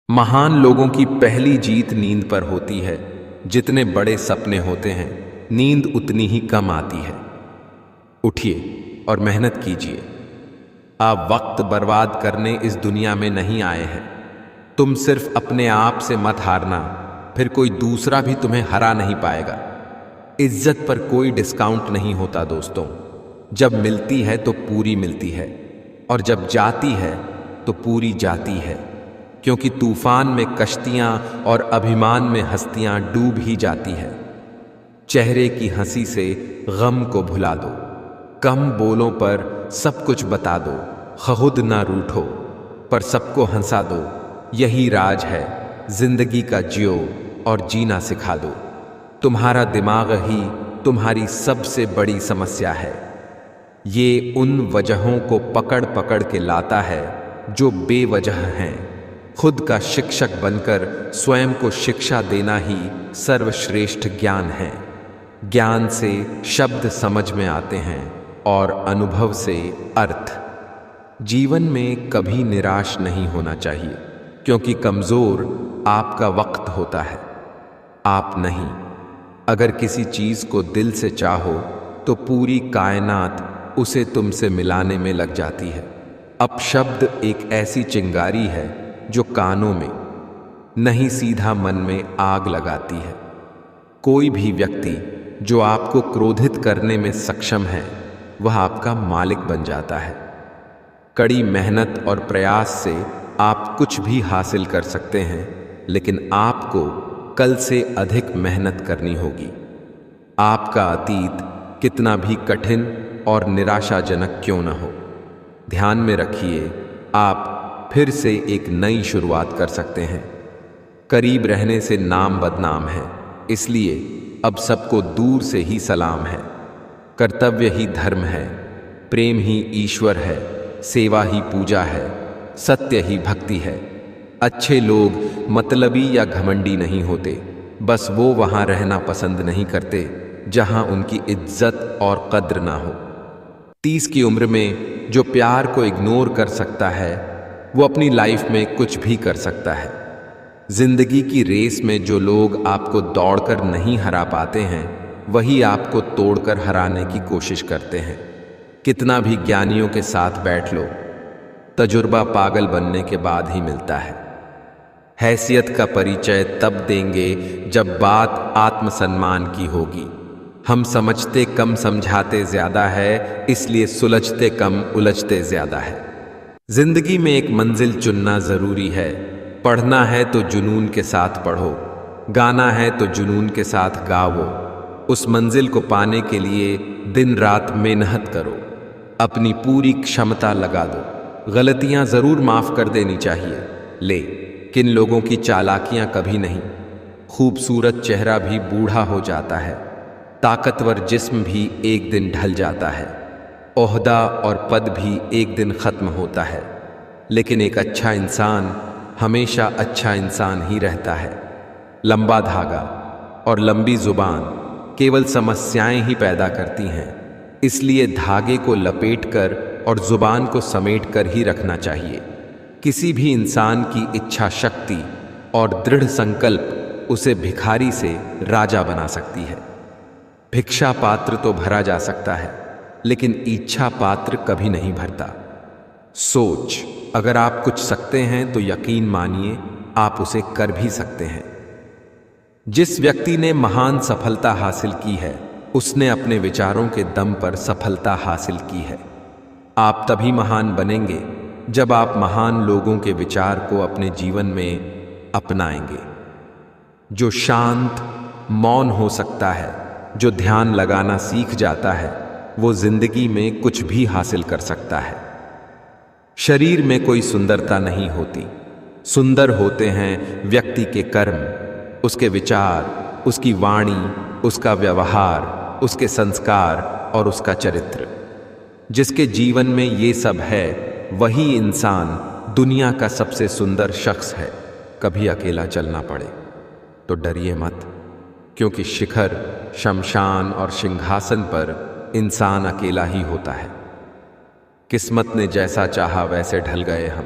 महान लोगों की पहली जीत नींद पर होती है। जितने बड़े सपने होते हैं, नींद उतनी ही कम आती है। उठिए और मेहनत कीजिए। आप वक्त बर्बाद करने इस दुनिया में नहीं आए हैं। तुम सिर्फ अपने आप से मत हारना, फिर कोई दूसरा भी तुम्हें हरा नहीं पाएगा। इज्जत पर कोई डिस्काउंट नहीं होता दोस्तों। जब मिलती है तो पूरी मिलती है, और जब जाती है तो पूरी जाती है। क्योंकि तूफान में कश्तियां और अभिमान में हस्तियां डूब ही जाती है। चेहरे की हंसी से गम को भुला दो, कम बोलों पर सब कुछ बता दो। खुद ना रूठो पर सबको हंसा दो। यही राज है, जिंदगी का जियो और जीना सिखा दो। तुम्हारा दिमाग ही तुम्हारी सबसे बड़ी समस्या है। ये उन वजहों को पकड़ पकड़ के लाता है जो बेवजह हैं। खुद का शिक्षक बनकर स्वयं को शिक्षा देना ही सर्वश्रेष्ठ ज्ञान है। ज्ञान से शब्द समझ में आते हैं और अनुभव से अर्थ। जीवन में कभी निराश नहीं होना चाहिए, क्योंकि कमजोर आपका वक्त होता है, आप नहीं। अगर किसी चीज को दिल से चाहो तो पूरी कायनात उसे तुमसे मिलाने में लग जाती है। अपशब्द एक ऐसी चिंगारी है जो कानों में नहीं, सीधा मन में आग लगाती है। कोई भी व्यक्ति जो आपको क्रोधित करने में सक्षम है, वह आपका मालिक बन जाता है। कड़ी मेहनत और प्रयास से आप कुछ भी हासिल कर सकते हैं, लेकिन आपको कल से अधिक मेहनत करनी होगी। आपका अतीत कितना भी कठिन और निराशाजनक क्यों न हो, ध्यान में रखिए, आप फिर से एक नई शुरुआत कर सकते हैं। करीब रहने से नाम बदनाम है, इसलिए अब सबको दूर से ही सलाम है। कर्तव्य ही धर्म है, प्रेम ही ईश्वर है, सेवा ही पूजा है, सत्य ही भक्ति है। अच्छे लोग मतलबी या घमंडी नहीं होते, बस वो वहां रहना पसंद नहीं करते जहां उनकी इज्जत और कद्र ना हो। 30 की उम्र में जो प्यार को इग्नोर कर सकता है, वो अपनी लाइफ में कुछ भी कर सकता है। जिंदगी की रेस में जो लोग आपको दौड़कर नहीं हरा पाते हैं, वही आपको तोड़कर हराने की कोशिश करते हैं। कितना भी ज्ञानियों के साथ बैठ लो, तजुर्बा पागल बनने के बाद ही मिलता है। हैसियत का परिचय तब देंगे जब बात आत्मसम्मान की होगी। हम समझते कम, समझाते ज्यादा है, इसलिए सुलझते कम, उलझते ज्यादा है। जिंदगी में एक मंजिल चुनना जरूरी है। पढ़ना है तो जुनून के साथ पढ़ो, गाना है तो जुनून के साथ गाओ। उस मंजिल को पाने के लिए दिन रात मेहनत करो, अपनी पूरी क्षमता लगा दो। गलतियां जरूर माफ कर देनी चाहिए, लेकिन लोगों की चालाकियां कभी नहीं। खूबसूरत चेहरा भी बूढ़ा हो जाता है, ताकतवर जिस्म भी एक दिन ढल जाता है, ओहदा और पद भी एक दिन खत्म होता है, लेकिन एक अच्छा इंसान हमेशा अच्छा इंसान ही रहता है। लंबा धागा और लंबी जुबान केवल समस्याएं ही पैदा करती हैं, इसलिए धागे को लपेटकर और जुबान को समेटकर ही रखना चाहिए। किसी भी इंसान की इच्छा शक्ति और दृढ़ संकल्प उसे भिखारी से राजा बना सकती है। भिक्षा पात्र तो भरा जा सकता है, लेकिन इच्छा पात्र कभी नहीं भरता। सोच, अगर आप कुछ सकते हैं तो यकीन मानिए आप उसे कर भी सकते हैं। जिस व्यक्ति ने महान सफलता हासिल की है, उसने अपने विचारों के दम पर सफलता हासिल की है। आप तभी महान बनेंगे जब आप महान लोगों के विचार को अपने जीवन में अपनाएंगे। जो शांत, मौन हो सकता है, जो ध्यान लगाना सीख जाता है, वो जिंदगी में कुछ भी हासिल कर सकता है। शरीर में कोई सुंदरता नहीं होती, सुंदर होते हैं व्यक्ति के कर्म, उसके विचार, उसकी वाणी, उसका व्यवहार, उसके संस्कार और उसका चरित्र। जिसके जीवन में ये सब है, वही इंसान दुनिया का सबसे सुंदर शख्स है। कभी अकेला चलना पड़े तो डरिए मत, क्योंकि शिखर, शमशान और सिंहासन पर इंसान अकेला ही होता है। किस्मत ने जैसा चाहा वैसे ढल गए हम।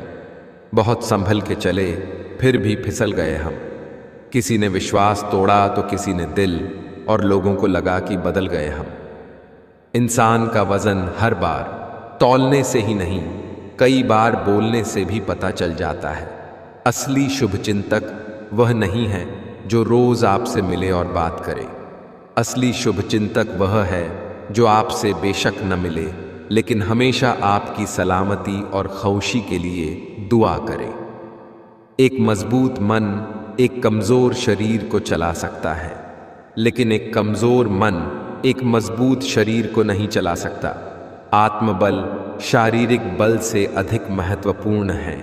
बहुत संभल के चले फिर भी फिसल गए हम। किसी ने विश्वास तोड़ा तो किसी ने दिल, और लोगों को लगा कि बदल गए हम। इंसान का वजन हर बार तौलने से ही नहीं, कई बार बोलने से भी पता चल जाता है। असली शुभचिंतक वह नहीं है जो रोज आपसे मिले और बात करे। असली शुभचिंतक वह है जो आपसे बेशक न मिले, लेकिन हमेशा आपकी सलामती और खुशी के लिए दुआ करे। एक मजबूत मन एक कमजोर शरीर को चला सकता है, लेकिन एक कमजोर मन एक मजबूत शरीर को नहीं चला सकता। आत्मबल शारीरिक बल से अधिक महत्वपूर्ण है।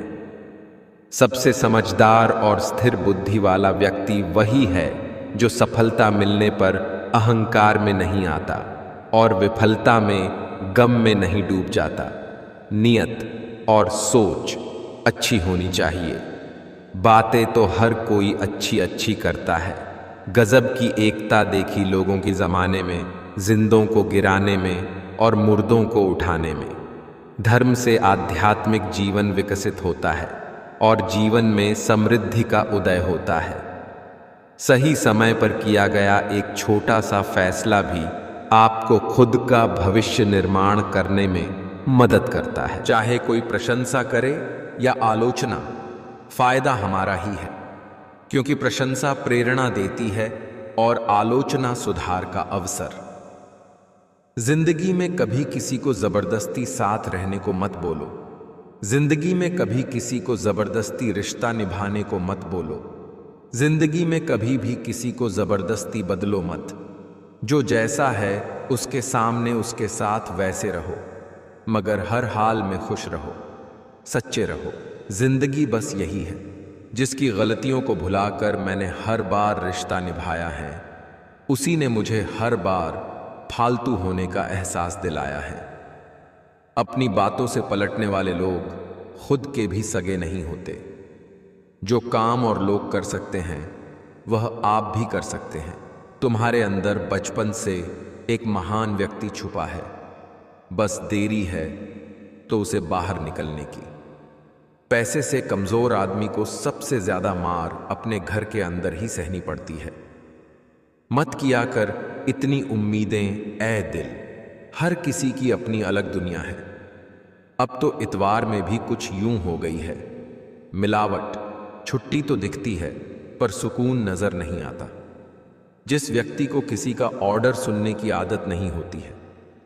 सबसे समझदार और स्थिर बुद्धि वाला व्यक्ति वही है जो सफलता मिलने पर अहंकार में नहीं आता और विफलता में गम में नहीं डूब जाता। नियत और सोच अच्छी होनी चाहिए। बातें तो हर कोई अच्छी अच्छी करता है। गजब की एकता देखी लोगों के ज़माने में, जिंदों को गिराने में और मुर्दों को उठाने में। धर्म से आध्यात्मिक जीवन विकसित होता है और जीवन में समृद्धि का उदय होता है। सही समय पर किया गया एक छोटा सा फैसला भी आपको खुद का भविष्य निर्माण करने में मदद करता है। चाहे कोई प्रशंसा करे या आलोचना, फायदा हमारा ही है, क्योंकि प्रशंसा प्रेरणा देती है और आलोचना सुधार का अवसर। जिंदगी में कभी किसी को जबरदस्ती साथ रहने को मत बोलो। जिंदगी में कभी किसी को जबरदस्ती रिश्ता निभाने को मत बोलो। जिंदगी में कभी भी किसी को जबरदस्ती बदलो मत। जो जैसा है उसके सामने उसके साथ वैसे रहो, मगर हर हाल में खुश रहो, सच्चे रहो। जिंदगी बस यही है, जिसकी गलतियों को भुलाकर मैंने हर बार रिश्ता निभाया है, उसी ने मुझे हर बार फालतू होने का एहसास दिलाया है। अपनी बातों से पलटने वाले लोग खुद के भी सगे नहीं होते। जो काम और लोग कर सकते हैं वह आप भी कर सकते हैं। तुम्हारे अंदर बचपन से एक महान व्यक्ति छुपा है, बस देरी है तो उसे बाहर निकलने की। पैसे से कमजोर आदमी को सबसे ज्यादा मार अपने घर के अंदर ही सहनी पड़ती है। मत किया कर इतनी उम्मीदें ऐ दिल, हर किसी की अपनी अलग दुनिया है। अब तो इतवार में भी कुछ यूं हो गई है, मिलावट। छुट्टी तो दिखती है पर सुकून नजर नहीं आता। जिस व्यक्ति को किसी का ऑर्डर सुनने की आदत नहीं होती है,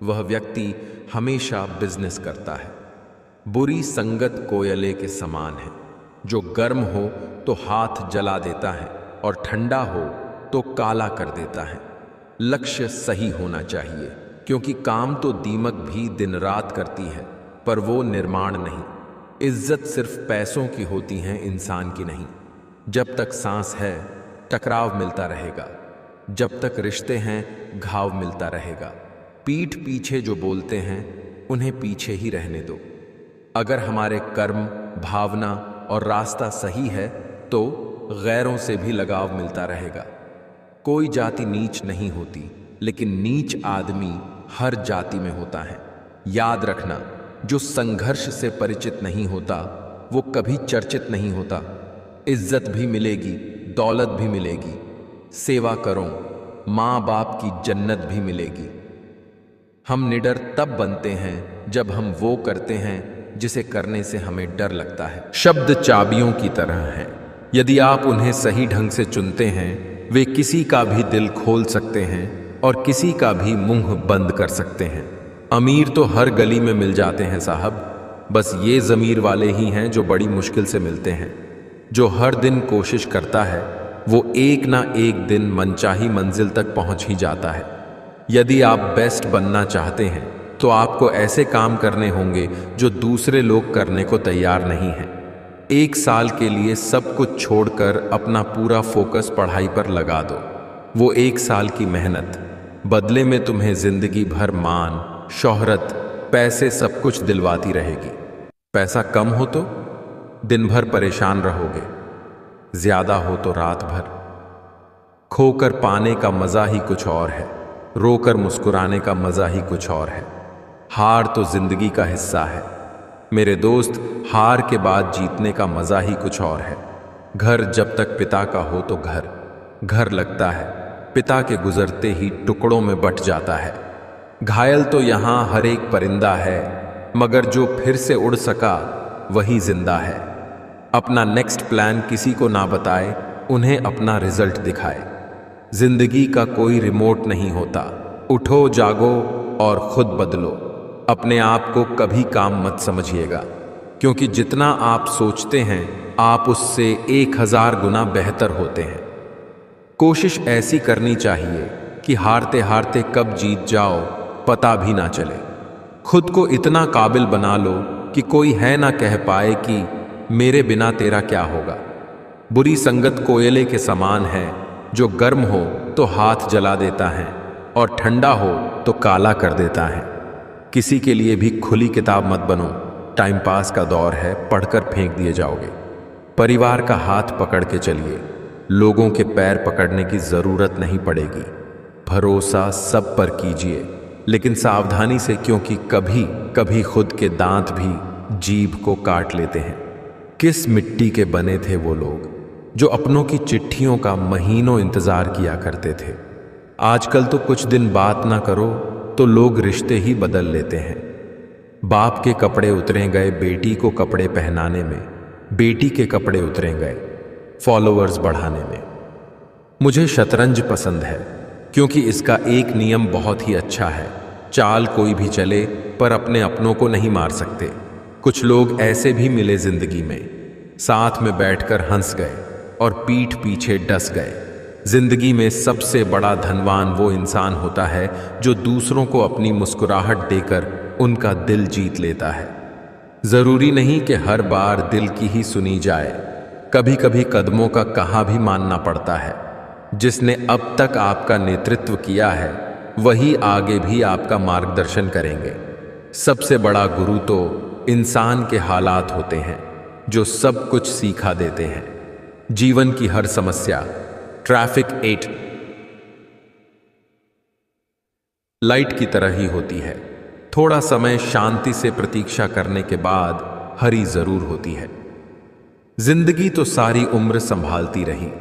वह व्यक्ति हमेशा बिजनेस करता है। बुरी संगत कोयले के समान है, जो गर्म हो तो हाथ जला देता है और ठंडा हो तो काला कर देता है। लक्ष्य सही होना चाहिए, क्योंकि काम तो दीमक भी दिन रात करती है, पर वो निर्माण नहीं। इज्जत सिर्फ पैसों की होती है, इंसान की नहीं। जब तक सांस है टकराव मिलता रहेगा, जब तक रिश्ते हैं घाव मिलता रहेगा। पीठ पीछे जो बोलते हैं उन्हें पीछे ही रहने दो। अगर हमारे कर्म, भावना और रास्ता सही है तो गैरों से भी लगाव मिलता रहेगा। कोई जाति नीच नहीं होती, लेकिन नीच आदमी हर जाति में होता है। याद रखना, जो संघर्ष से परिचित नहीं होता वो कभी चर्चित नहीं होता। इज्जत भी मिलेगी, दौलत भी मिलेगी। सेवा करो, माँ बाप की जन्नत भी मिलेगी। हम निडर तब बनते हैं जब हम वो करते हैं जिसे करने से हमें डर लगता है। शब्द चाबियों की तरह हैं, यदि आप उन्हें सही ढंग से चुनते हैं, वे किसी का भी दिल खोल सकते हैं और किसी का भी मुंह बंद कर सकते हैं। अमीर तो हर गली में मिल जाते हैं साहब, बस ये ज़मीर वाले ही हैं जो बड़ी मुश्किल से मिलते हैं। जो हर दिन कोशिश करता है वो एक ना एक दिन मनचाही मंजिल तक पहुंच ही जाता है। यदि आप बेस्ट बनना चाहते हैं तो आपको ऐसे काम करने होंगे जो दूसरे लोग करने को तैयार नहीं हैं। 1 साल के लिए सब कुछ छोड़कर अपना पूरा फोकस पढ़ाई पर लगा दो। वो 1 साल की मेहनत बदले में तुम्हें जिंदगी भर मान, शोहरत, पैसे सब कुछ दिलवाती रहेगी। पैसा कम हो तो दिन भर परेशान रहोगे, ज्यादा हो तो रात भर। खोकर पाने का मजा ही कुछ और है, रोकर मुस्कुराने का मजा ही कुछ और है। हार तो जिंदगी का हिस्सा है मेरे दोस्त, हार के बाद जीतने का मजा ही कुछ और है। घर जब तक पिता का हो तो घर घर लगता है, पिता के गुजरते ही टुकड़ों में बट जाता है। घायल तो यहां हर एक परिंदा है, मगर जो फिर से उड़ सका वही जिंदा है। अपना नेक्स्ट प्लान किसी को ना बताए, उन्हें अपना रिजल्ट दिखाए। जिंदगी का कोई रिमोट नहीं होता, उठो जागो और खुद बदलो। अपने आप को कभी काम मत समझिएगा, क्योंकि जितना आप सोचते हैं आप उससे 1000 गुना बेहतर होते हैं। कोशिश ऐसी करनी चाहिए कि हारते हारते कब जीत जाओ पता भी ना चले। खुद को इतना काबिल बना लो कि कोई है ना कह पाए कि मेरे बिना तेरा क्या होगा। बुरी संगत कोयले के समान है, जो गर्म हो तो हाथ जला देता है और ठंडा हो तो काला कर देता है। किसी के लिए भी खुली किताब मत बनो, टाइम पास का दौर है, पढ़कर फेंक दिए जाओगे। परिवार का हाथ पकड़ के चलिए, लोगों के पैर पकड़ने की जरूरत नहीं पड़ेगी। भरोसा सब पर कीजिए, लेकिन सावधानी से, क्योंकि कभी कभी खुद के दांत भी जीभ को काट लेते हैं। किस मिट्टी के बने थे वो लोग जो अपनों की चिट्ठियों का महीनों इंतजार किया करते थे। आजकल तो कुछ दिन बात ना करो तो लोग रिश्ते ही बदल लेते हैं। बाप के कपड़े उतरे गए बेटी को कपड़े पहनाने में, बेटी के कपड़े उतरे गए फॉलोअर्स बढ़ाने में। मुझे शतरंज पसंद है, क्योंकि इसका एक नियम बहुत ही अच्छा है, चाल कोई भी चले पर अपने अपनों को नहीं मार सकते। कुछ लोग ऐसे भी मिले जिंदगी में, साथ में बैठकर हंस गए और पीठ पीछे डस गए। जिंदगी में सबसे बड़ा धनवान वो इंसान होता है जो दूसरों को अपनी मुस्कुराहट देकर उनका दिल जीत लेता है। जरूरी नहीं कि हर बार दिल की ही सुनी जाए, कभी कभी कदमों का कहा भी मानना पड़ता है। जिसने अब तक आपका नेतृत्व किया है वही आगे भी आपका मार्गदर्शन करेंगे। सबसे बड़ा गुरु तो इंसान के हालात होते हैं, जो सब कुछ सिखा देते हैं। जीवन की हर समस्या ट्रैफिक 8 लाइट की तरह ही होती है। थोड़ा समय शांति से प्रतीक्षा करने के बाद हरी जरूर होती है। जिंदगी तो सारी उम्र संभालती रही,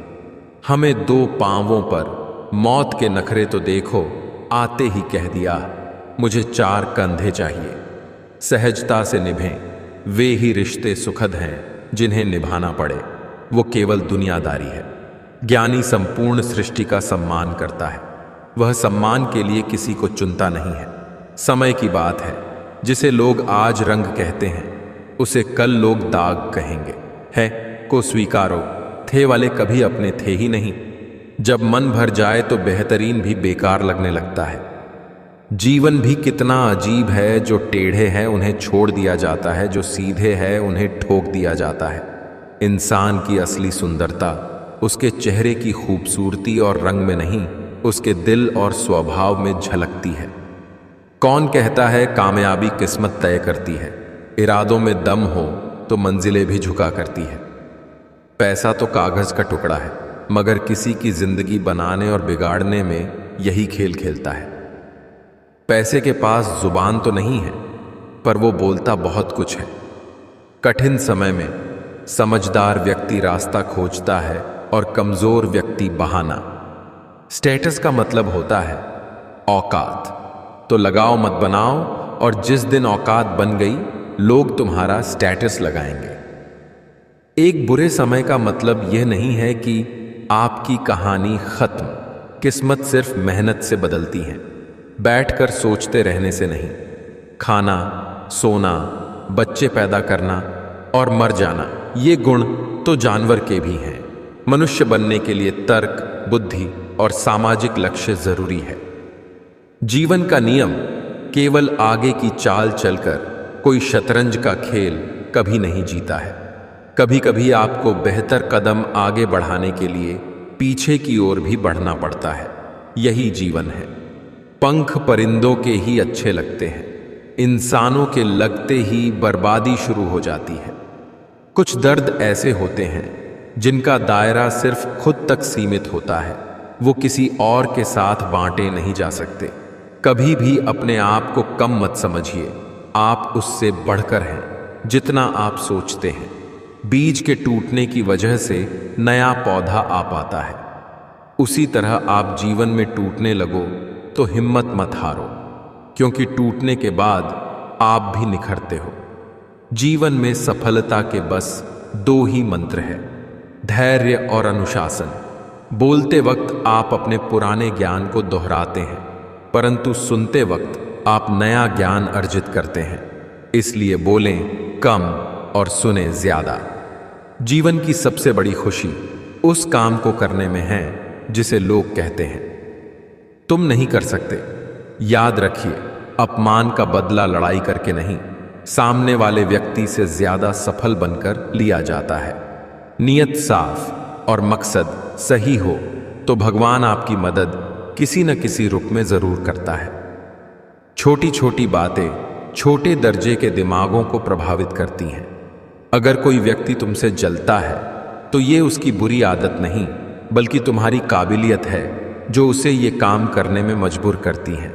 हमें 2 पांवों पर मौत के नखरे तो देखो, आते ही कह दिया मुझे 4 कंधे चाहिए। सहजता से निभें, वे ही रिश्ते सुखद हैं जिन्हें निभाना पड़े, वो केवल दुनियादारी है। ज्ञानी संपूर्ण सृष्टि का सम्मान करता है, वह सम्मान के लिए किसी को चुनता नहीं है। समय की बात है, जिसे लोग आज रंग कहते हैं उसे कल लोग दाग कहेंगे। है को स्वीकारो, थे वाले कभी अपने थे ही नहीं। जब मन भर जाए तो बेहतरीन भी बेकार लगने लगता है। जीवन भी कितना अजीब है, जो टेढ़े हैं उन्हें छोड़ दिया जाता है, जो सीधे हैं उन्हें ठोक दिया जाता है। इंसान की असली सुंदरता उसके चेहरे की खूबसूरती और रंग में नहीं, उसके दिल और स्वभाव में झलकती है। कौन कहता है कामयाबी किस्मत तय करती है? इरादों में दम हो तो मंजिलें भी झुका करती है। पैसा तो कागज का टुकड़ा है, मगर किसी की जिंदगी बनाने और बिगाड़ने में यही खेल खेलता है। पैसे के पास जुबान तो नहीं है, पर वो बोलता बहुत कुछ है। कठिन समय में समझदार व्यक्ति रास्ता खोजता है और कमजोर व्यक्ति बहाना। स्टेटस का मतलब होता है औकात, तो लगाओ मत बनाओ, और जिस दिन औकात बन गई लोग तुम्हारा स्टेटस लगाएंगे। एक बुरे समय का मतलब यह नहीं है कि आपकी कहानी खत्म, किस्मत सिर्फ मेहनत से बदलती है, बैठकर सोचते रहने से नहीं। खाना, सोना, बच्चे पैदा करना और मर जाना, ये गुण तो जानवर के भी हैं। मनुष्य बनने के लिए तर्क, बुद्धि और सामाजिक लक्ष्य जरूरी है। जीवन का नियम केवल आगे की चाल चलकर कोई शतरंज का खेल कभी नहीं जीता है। कभी कभी आपको बेहतर कदम आगे बढ़ाने के लिए पीछे की ओर भी बढ़ना पड़ता है। यही जीवन है। पंख परिंदों के ही अच्छे लगते हैं, इंसानों के लगते ही बर्बादी शुरू हो जाती है। कुछ दर्द ऐसे होते हैं जिनका दायरा सिर्फ खुद तक सीमित होता है, वो किसी और के साथ बांटे नहीं जा सकते। कभी भी अपने आप को कम मत समझिए, आप उससे बढ़कर हैं जितना आप सोचते हैं। बीज के टूटने की वजह से नया पौधा आ पाता है, उसी तरह आप जीवन में टूटने लगो तो हिम्मत मत हारो, क्योंकि टूटने के बाद आप भी निखरते हो। जीवन में सफलता के बस दो ही मंत्र हैं, धैर्य और अनुशासन। बोलते वक्त आप अपने पुराने ज्ञान को दोहराते हैं, परंतु सुनते वक्त आप नया ज्ञान अर्जित करते हैं। इसलिए बोलें कम और सुने ज्यादा। जीवन की सबसे बड़ी खुशी उस काम को करने में है जिसे लोग कहते हैं तुम नहीं कर सकते। याद रखिए, अपमान का बदला लड़ाई करके नहीं, सामने वाले व्यक्ति से ज्यादा सफल बनकर लिया जाता है। नियत साफ और मकसद सही हो तो भगवान आपकी मदद किसी न किसी रूप में जरूर करता है। छोटी छोटी बातें छोटे दर्जे के दिमागों को प्रभावित करती हैं। अगर कोई व्यक्ति तुमसे जलता है तो ये उसकी बुरी आदत नहीं, बल्कि तुम्हारी काबिलियत है जो उसे ये काम करने में मजबूर करती है।